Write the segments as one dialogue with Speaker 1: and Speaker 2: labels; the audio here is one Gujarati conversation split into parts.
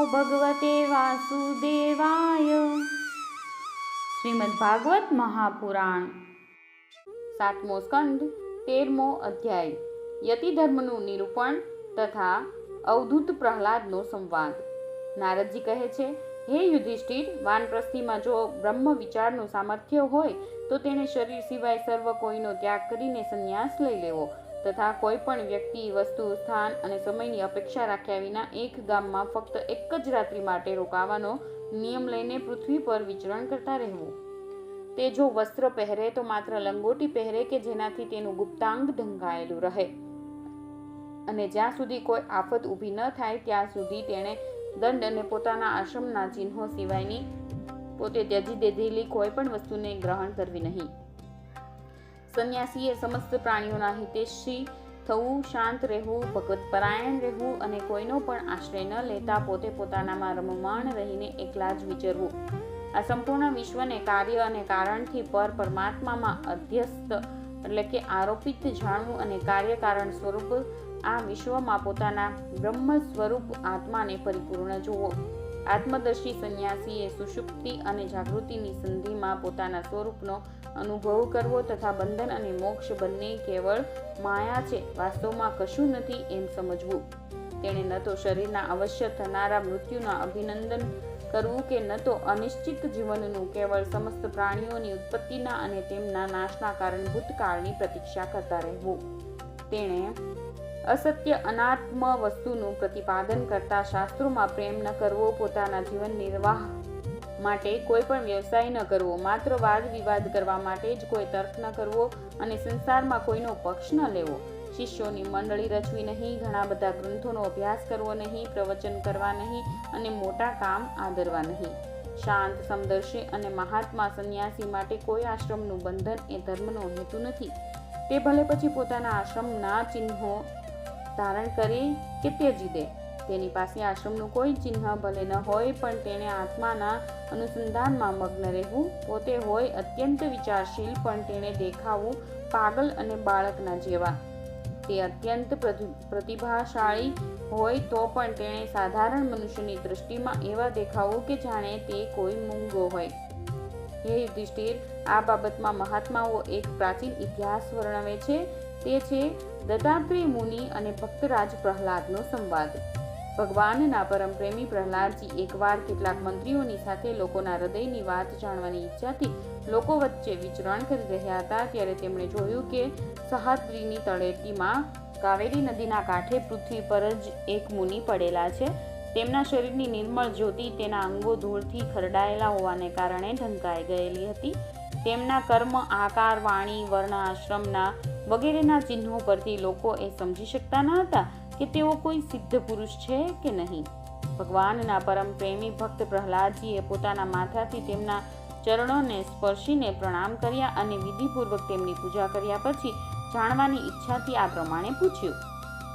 Speaker 1: ભગવતે વાસુદેવાય. શ્રીમદ્ ભાગવત મહાપુરાણ, 7મો સ્કંદ, 13મો અધ્યાય. યતિધર્મનું નિરૂપણ તથા અવધૂત પ્રહલાદનો સંવાદ. નારદજી કહે છે, હે યુધિષ્ઠિર, વાનપ્રસ્થીમાં જો બ્રહ્મ વિચારનું સામર્થ્ય હોય તો તેણે શરીર સિવાય સર્વ કોઈનો ત્યાગ કરીને સંન્યાસ લઈ લેવો તથા કોઈ પણ વ્યક્તિ, વસ્તુ, સ્થાન અને સમયની અપેક્ષા રાખ્યા વિના એક ગામમાં ફક્ત એક જ રાત્રિ માટે રોકાવાનો નિયમ લઈને પૃથ્વી પર વિચરણ કરતા રહેવું. તે જો વસ્ત્ર પહેરે તો માત્ર લંગોટી પહેરે કે જેનાથી તેનું ગુપ્તાંગ ઢંકાયેલું રહે, અને જ્યાં સુધી કોઈ આફત ઊભી ન થાય ત્યાં સુધી તેણે દંડ અને પોતાના આશ્રમના ચિહ્નો સિવાયની પોતે ત્યજી દીધેલી કોઈ પણ વસ્તુને ગ્રહણ કરવી નહીં. સંન્યાસીએ સમસ્ત પ્રાણીઓના હિતેશી થવું, શાંત રહેવું, ભગવત પરાયણ રહેવું અને કોઈનો પણ આશ્રય ન લેતા પોતે પોતાનામાં રમમાણ રહીને એકલા જ વિચરવું. આ સંપૂર્ણ વિશ્વને કાર્ય અને કારણથી પરમાત્મામાં અધ્યસ્ત એટલે કે આરોપિત જાણવું અને કાર્યકારણ સ્વરૂપ આ વિશ્વમાં પોતાના બ્રહ્મ સ્વરૂપ આત્માને પરિપૂર્ણ જોવો. આત્મદર્શી સંન્યાસીએ સુષુપ્તિ અને જાગૃતિની સંધિમાં પોતાના સ્વરૂપનો અનુભવ કરવો તથા બંધન અને મોક્ષ બંને કેવળ માયા છે, વાસ્તવમાં કશું નથી એમ સમજવું. તેણે ન તો શરીરના અવશ્ય થનારા મૃત્યુના અભિનંદન કરવું કે ન તો અનિશ્ચિત જીવનનું, કેવળ સમસ્ત પ્રાણીઓની ઉત્પત્તિના અને તેમના નાશના કારણભૂત કાળની પ્રતીક્ષા કરતા રહેવું. તેણે અસત્ય અનાત્મ વસ્તુનું પ્રતિપાદન કરતા શાસ્ત્રોમાં પ્રેમ ન કરવો, પોતાના જીવન નિર્વાહ માટે કોઈ પણ વ્યવસાય ન કરવો, માત્ર વાદ વિવાદ કરવા માટે જ કોઈ તર્ક ન કરવો અને સંસારમાં કોઈનો પક્ષ ન લેવો. શિષ્યોની મંડળી રચવી નહીં, ઘણા બધા ગ્રંથોનો અભ્યાસ કરવો નહીં, પ્રવચન કરવા નહીં અને મોટા કામ આદરવા નહીં. શાંત, સમદર્શી અને મહાત્મા સંન્યાસી માટે કોઈ આશ્રમનું બંધન એ ધર્મનો હેતુ નથી. તે ભલે પછી પોતાના આશ્રમના ચિહ્નો ધારણ કરે કે ત્યજી દે. તેની પાસે આશ્રમનું કોઈ ચિહ્ન ભલે ન હોય પણ તેણે આત્માના અનુસંધાનમાં મગ્ન રહેવું. પોતે હોય અત્યંત વિચારશીલ પણ તેણે દેખાવું પાગલ અને બાળકના જેવા. તે અત્યંત પ્રતિભાશાળી હોય તો પણ તેણે સાધારણ મનુષ્યની દૃષ્ટિમાં એવા દેખાવું કે જાણે તે કોઈ મૂંગો હોય. હે યુધિષ્ઠિર, આ બાબતમાં મહાત્માઓ એક પ્રાચીન ઇતિહાસ વર્ણવે છે. તે છે દત્તાત્રેય મુનિ અને ભક્તરાજ પ્રહલાદનો સંવાદ. ભગવાનના પરમ પ્રેમી પ્રહલાદજી એકવાર કેટલાક મંત્રીઓની સાથે લોકોના હૃદયની વાત જાણવાની ઈચ્છાથી લોકો વચ્ચે વિચરણ કરી રહ્યા હતા. ત્યારે તેમણે જોયું કે સહ્યાદ્રીની તળેટીમાં કાવેરી નદીના કાંઠે પૃથ્વી પર જ એક મુનિ પડેલા છે. તેમના શરીરની નિર્મળ જ્યોતિ તેના અંગો ધૂળથી ખરડાયેલા હોવાને કારણે ઢંકાઈ ગયેલી હતી. તેમના કર્મ, આકાર, વાણી, વર્ણ, આશ્રમના વગેરેના ચિહ્નો પરથી લોકો એ સમજી શકતા ન હતા કે તેઓ કોઈ સિદ્ધ પુરુષ છે કે નહીં. ભગવાનના પરમ પ્રેમી ભક્ત પ્રહલાદજીએ પોતાના માથાથી તેમના ચરણોને સ્પર્શીને પ્રણામ કર્યા અને વિધિપૂર્વક તેમની પૂજા કર્યા પછી જાણવાની ઈચ્છાથી આ પ્રમાણે પૂછ્યું,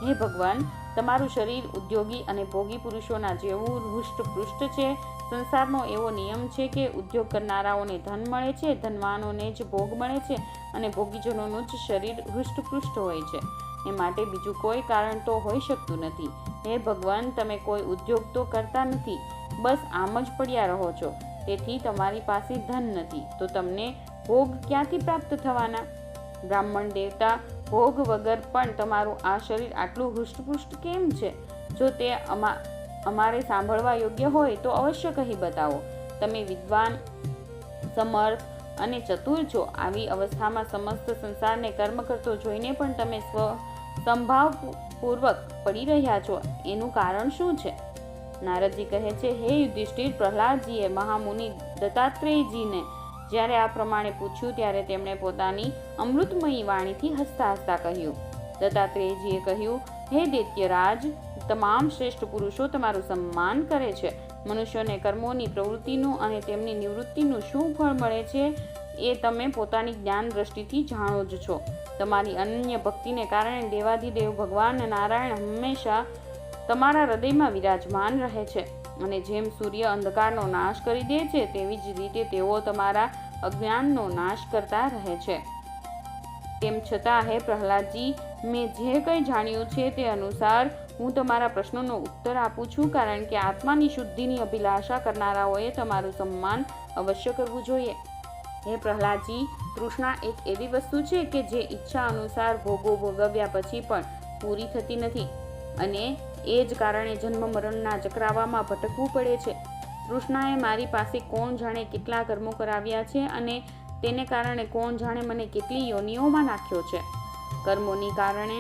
Speaker 1: હે ભગવાન, તમારું શરીર ઉદ્યોગી અને ભોગી પુરુષોના જેવું હૃષ્ટપૃષ્ટ છે. સંસારનો એવો નિયમ છે કે ઉદ્યોગ કરનારાઓને ધન મળે છે, ધનવાનોને જ ભોગ મળે છે અને ભોગીજનોનું જ શરીર હૃષ્ટપૃષ્ટ હોય છે. એ માટે બીજું કોઈ કારણ તો હોઈ શકતું નથી. હે ભગવાન, તમે કોઈ ઉદ્યોગ તો કરતા નથી, બસ આમ જ પડ્યા રહો છો. તેથી તમારી પાસે ધન નથી તો તમને ભોગ ક્યાંથી પ્રાપ્ત થવાના? બ્રાહ્મણ, દેવતા ભોગ વગર પણ તમારું આ શરીર આટલું હૃષ્ટપુષ્ટ કેમ છે? જો તે અમારે સાંભળવા યોગ્ય હોય તો અવશ્ય કહી બતાવો. તમે વિદ્વાન, સમર્થ અને ચતુર છો. આવી અવસ્થામાં સમસ્ત સંસારને કર્મ કરતો જોઈને પણ તમે સંભાવપૂર્વક પડી રહ્યા છો, એનું કારણ શું છે? નારદજી કહે છે, હે યુધિષ્ઠિર, પ્રહલાદજીએ મહામુનિ દત્તાત્રેયજીને જ્યારે આ પ્રમાણે પૂછ્યું ત્યારે તેમણે પોતાની અમૃતમયી વાણીથી હસતા હસતા કહ્યું. દત્તાત્રેયજીએ કહ્યું, હે દૈત્યરાજ, તમામ શ્રેષ્ઠ પુરુષો તમારું સન્માન કરે છે. મનુષ્યોને કર્મોની પ્રવૃત્તિનું અને તેમની નિવૃત્તિનું શું ફળ મળે છે એ તમે પોતાની જ્ઞાન દ્રષ્ટિથી જાણો જ છો. તમારી અનન્ય ભક્તિને કારણે દેવાધિદેવ ભગવાન નારાયણ હંમેશા તમારા હૃદયમાં વિરાજમાન રહે છે અને જેમ સૂર્ય અંધકારનો નાશ કરી દે છે તેવી જ રીતે તેઓ તમારા અજ્ઞાનનો નાશ કરતા રહે છે. તેમ છતાં હે પ્રહલાદજી, મેં જે કંઈ જાણ્યું છે તે અનુસાર હું તમારા પ્રશ્નોનો ઉત્તર આપું છું, કારણ કે આત્માની શુદ્ધિની અભિલાષા કરનારાઓએ તમારું સન્માન અવશ્ય કરવું જોઈએ. હે પ્રહલાદજી, તૃષ્ણા એક એવી વસ્તુ છે કે જે ઈચ્છા અનુસાર ભોગો ભોગવ્યા પછી પણ પૂરી થતી નથી, અને એ જ કારણે જન્મ મરણના ચક્રાવામાં ભટકવું પડે છે. તૃષ્ણાએ મારી પાસે કોણ જાણે કેટલા કર્મો કરાવ્યા છે, અને તેને કારણે કોણ જાણે મને કેટલી યોનિઓમાં નાખ્યો છે. કર્મોની કારણે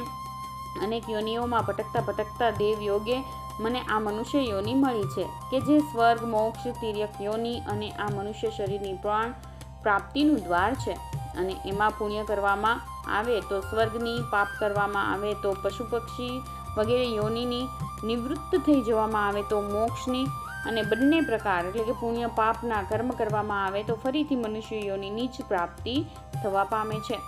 Speaker 1: અનેક યોનિઓમાં ભટકતા ભટકતા દેવ યોગે મને આ મનુષ્ય યોનિ મળી છે, કે જે સ્વર્ગ, મોક્ષ, તિર્યક યોનિ અને આ મનુષ્ય શરીરની પણ પ્રાપ્તિનું દ્વાર છે. અને એમાં પુણ્ય કરવામાં આવે તો સ્વર્ગની, પાપ કરવામાં આવે તો પશુ પક્ષી વગેરે યોનિની, નિવૃત્ત થઈ જવામાં આવે તો મોક્ષની, અને બંને પ્રકાર એટલે કે પુણ્ય પાપના કર્મ કરવામાં આવે તો ફરીથી મનુષ્ય યોનિની જ પ્રાપ્તિ થવા પામે છે.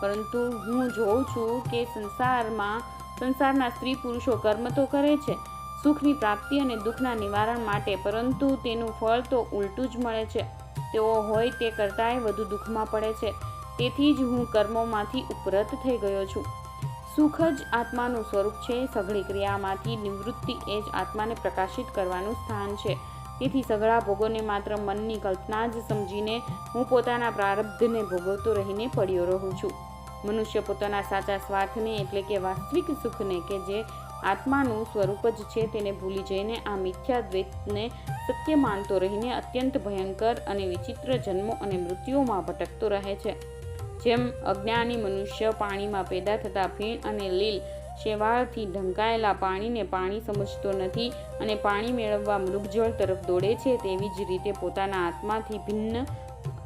Speaker 1: પરંતુ હું જોઉં છું કે સંસારના સ્ત્રી પુરુષો કર્મ તો કરે છે સુખની પ્રાપ્તિ અને દુઃખના નિવારણ માટે, પરંતુ તેનું ફળ તો ઉલટું જ મળે છે. તેઓ હોય તે કરતાંય વધુ દુઃખમાં પડે છે. તેથી જ હું કર્મોમાંથી ઉપરત થઈ ગયો છું. સુખ જ આત્માનું સ્વરૂપ છે. સઘળી ક્રિયામાંથી નિવૃત્તિ એ જ આત્માને પ્રકાશિત કરવાનું સ્થાન છે. તેથી સઘળા ભોગોને માત્ર મનની કલ્પના જ સમજીને હું પોતાના પ્રારબ્ધને ભોગવતો રહીને પડ્યો રહું છું. મનુષ્ય પોતાના સાચા સ્વાર્થને એટલે કે વાસ્તવિક સુખને, કે જે આત્માનું સ્વરૂપ જ છે, તેને ભૂલી જઈને આ મિથ્યા દ્વૈતને સત્ય માનતો રહીને અત્યંત ભયંકર અને વિચિત્ર જન્મો અને મૃત્યુઓમાં ભટકતો રહે છે. જેમ અજ્ઞાની મનુષ્ય પાણીમાં પેદા થતા ફીણ અને લીલ શેવાળથી ઢંકાયેલા પાણીને પાણી સમજતો નથી અને પાણી મેળવવા મૃગજળ તરફ દોડે છે, તેવી જ રીતે પોતાના આત્માથી ભિન્ન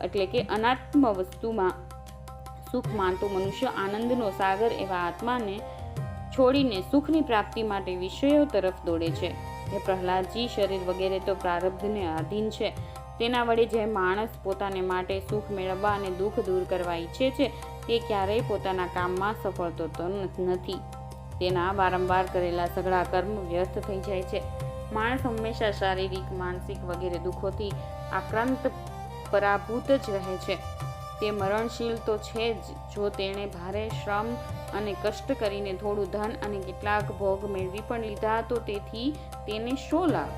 Speaker 1: એટલે કે અનાત્મ વસ્તુમાં સુખ માનતો મનુષ્ય આનંદનો સાગર એવા આત્માને છોડીને સુખની પ્રાપ્તિ માટે વિષયો તરફ દોડે છે. હે પ્રહલાદજી, શરીર વગેરે તો પ્રારબ્ધને આધીન છે. તેના વડે જે માણસ પોતાને માટે સુખ મેળવવા અને દુઃખ દૂર કરવા ઈચ્છે છે, તે ક્યારેય પોતાના કામમાં સફળ થતો નથી. તેના વારંવાર કરેલા સઘળા કર્મ વ્યર્થ થઈ જાય છે. માણસ હંમેશા શારીરિક, માનસિક વગેરે દુઃખોથી આક્રાંત પરાભૂત જ રહે છે. તે મરણશીલ તો છે જ. જો તેણે ભારે શ્રમ અને કષ્ટ કરીને થોડું ધન અને કેટલાક ભોગ મેળવી પણ લીધા તો તેથી તેને શો લાભ?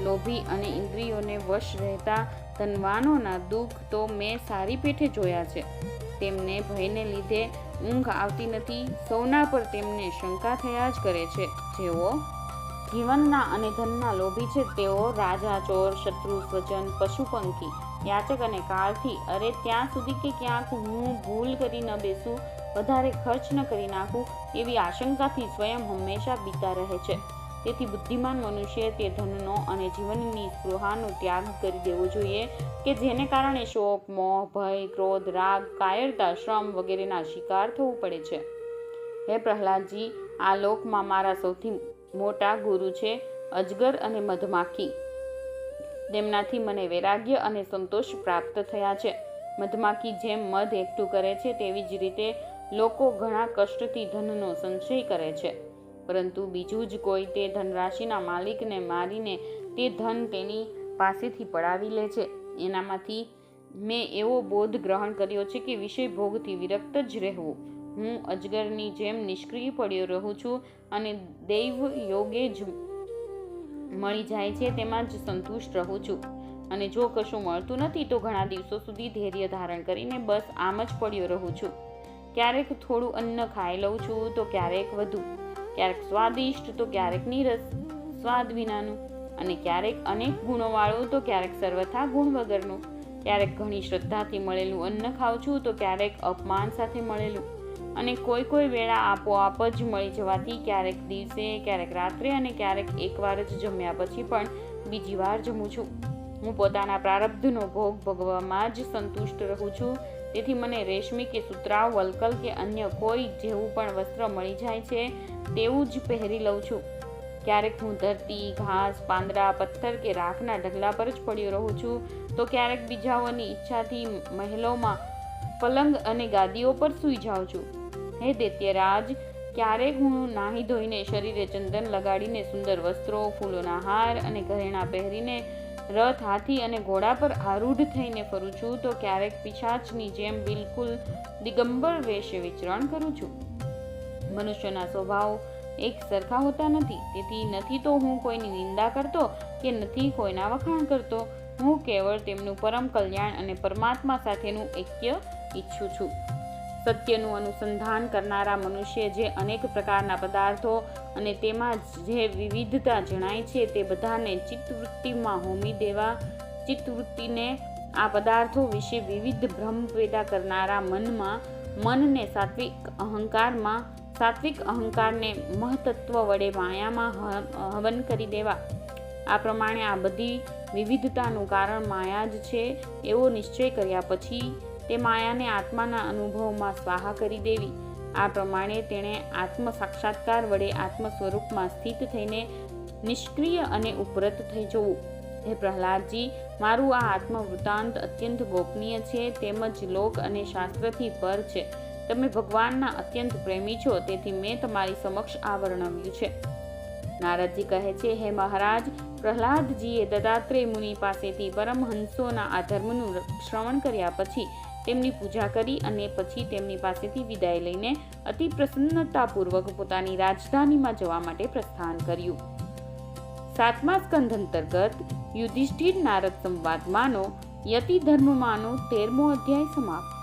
Speaker 1: લોભી અને ઇન્દ્રિયોને વશ રહેતા ધનવાનોના દુઃખ તો મેં સારી પેઠે જોયા છે. તેમને ભયને લીધે ઊંઘ આવતી નથી. સૌના પર તેમને શંકા થયા જ કરે છે. જેઓ જીવનના અને ધનના લોભી છે, તેઓ રાજા, ચોર, શત્રુ, સ્વજન, પશુ પંખી, યાચક અને કાળથી, અરે ત્યાં સુધી કે ક્યાંક હું ભૂલ કરી ન બેસું, વધારે ખર્ચ ન કરી નાખું, એવી આશંકાથી સ્વયં હંમેશા બીતા રહે છે. તેથી બુદ્ધિમાન મનુષ્ય તે ધનનો અને જીવનની સ્પૃહાનો ત્યાગ કરી દેવો જોઈએ, કે જેને કારણે શોક, મોહ, ભય, ક્રોધ, રાગ, કાયરતા, શ્રમ વગેરેના શિકાર થવું પડે છે. હે પ્રહલાદજી, આ લોકમાં મારા સૌથી મોટા ગુરુ છે અજગર અને મધમાખી. તેમનાથી મને વૈરાગ્ય અને સંતોષ પ્રાપ્ત થયા છે. મધમાખી જેમ મધ એકઠું કરે છે, તેવી જ રીતે લોકો ઘણા કષ્ટથી ધનનો સંચય કરે છે, પરંતુ બીજું જ કોઈ તે ધનરાશિના માલિકને મારીને તે ધન તેની પાસેથી પડાવી લે છે. એનામાંથી મેં એવો બોધ ગ્રહણ કર્યો છે કે વિષય ભોગથી વિરક્ત જ રહેવું. હું અજગરની જેમ નિષ્ક્રિય પડ્યો રહું છું અને દૈવ યોગે જ મળી જાય છે તેમાં જ સંતુષ્ટ રહું છું. અને જો કશું મળતું નથી તો ઘણા દિવસો સુધી ધૈર્ય ધારણ કરીને બસ આમ જ પડ્યો રહું છું. ક્યારેક થોડું અન્ન ખાઈ લઉં છું તો ક્યારેક વધુ, ક્યારેક સ્વાદિષ્ટ તો ક્યારેક નીરસ સ્વાદ વિનાનું, અને ક્યારેક અનેક ગુણોવાળું તો ક્યારેક સર્વથા ગુણ વગરનું. ક્યારેક ઘણી શ્રદ્ધાથી મળેલું અન્ન ખાઉં છું તો ક્યારેક અપમાન સાથે મળેલું, અને કોઈ વેળા આપોઆપ જ મળી જવાથી ક્યારેક દિવસે, ક્યારેક રાત્રે અને ક્યારેક એકવાર જ જમ્યા પછી પણ બીજી વાર જમું છું. હું પોતાના પ્રારબ્ધનો ભોગ ભોગવવામાં જ સંતુષ્ટ રહું છું. તેથી મને રેશમી કે સુતરાઉ, વલ્કલ કે અન્ય કોઈ જેવું પણ વસ્ત્ર મળી જાય છે તેવું જ પહેરી લઉં છું. ક્યારેક હું ધરતી, ઘાસ, પાંદડા, પથ્થર કે રાખના ઢગલા પર જ પડ્યો રહું છું, તો ક્યારેક બીજાઓની ઈચ્છાથી મહેલોમાં પલંગ અને ગાદીઓ પર સૂઈ જાઉં છું. હે દૈત્યરાજ, ક્યારેક હું નાહી ધોઈને શરીરે ચંદન લગાડીને સુંદર વસ્ત્રો, ફૂલોના હાર અને ઘરેણાં પહેરીને રથ, હાથી અને ઘોડા પર આરૂઢ થઈને ફરું છું, તો ક્યારેક પિશાચની જેમ બિલકુલ દિગંબર વેશે વિચરણ કરું છું. મનુષ્યના સ્વભાવ એક સરખા હોતા નથી. તેથી નથી તો હું કોઈની નિંદા કરતો કે નથી કોઈના વખાણ કરતો. હું કેવળ તેમનું પરમ કલ્યાણ અને પરમાત્મા સાથેનું ઐક્ય ઈચ્છું છું. સત્યનું અનુસંધાન કરનારા મનુષ્ય જે અનેક પ્રકારના પદાર્થો અને તેમાં જે વિવિધતા જણાય છે તે બધાને ચિત્તવૃત્તિમાં હોમી દેવા, ચિત્તવૃત્તિને આ પદાર્થો વિશે વિવિધ ભ્રમ પેદા કરનારા મનને સાત્વિક અહંકારને મહતત્વ વડે માયામાં હવન કરી દેવા. આ પ્રમાણે આ બધી વિવિધતાનું કારણ માયા જ છે એવો નિશ્ચય કર્યા પછી તે માયાને આત્માના અનુભવમાં સ્વાહા કરી દેવી. આ પ્રમાણે તેણે આત્મ સાક્ષાત્કાર વડે આત્મ સ્વરૂપમાં સ્થિત થઈને નિષ્ક્રિય અને ઉપરત થઈ જવું. હે પ્રહલાદજી, મારું આ આત્મવૃત્તાંત અત્યંત ગોપનીય છે, તેમજ લોક અને શાસ્ત્રથી પર છે. તમે ભગવાનના અત્યંત પ્રેમી છો, તેથી મેં તમારી સમક્ષ આ વર્ણવ્યું છે. નારદજી કહે છે, હે મહારાજ, પ્રહલાદજીએ દત્તાત્રેય મુનિ પાસેથી પરમહંસોના આ ધર્મનું શ્રવણ કર્યા પછી તેમની પૂજા કરી અને પછી તેમની પાસેથી વિદાય લઈને અતિ પ્રસન્નતાપૂર્વક પોતાની રાજધાનીમાં જવા માટે પ્રસ્થાન કર્યું. 7મા સ્કંધ અંતર્ગત યુધિષ્ઠિર નારદ સંવાદમાંનો યતિ ધર્મમાંનો 13મો અધ્યાય સમાપ્ત.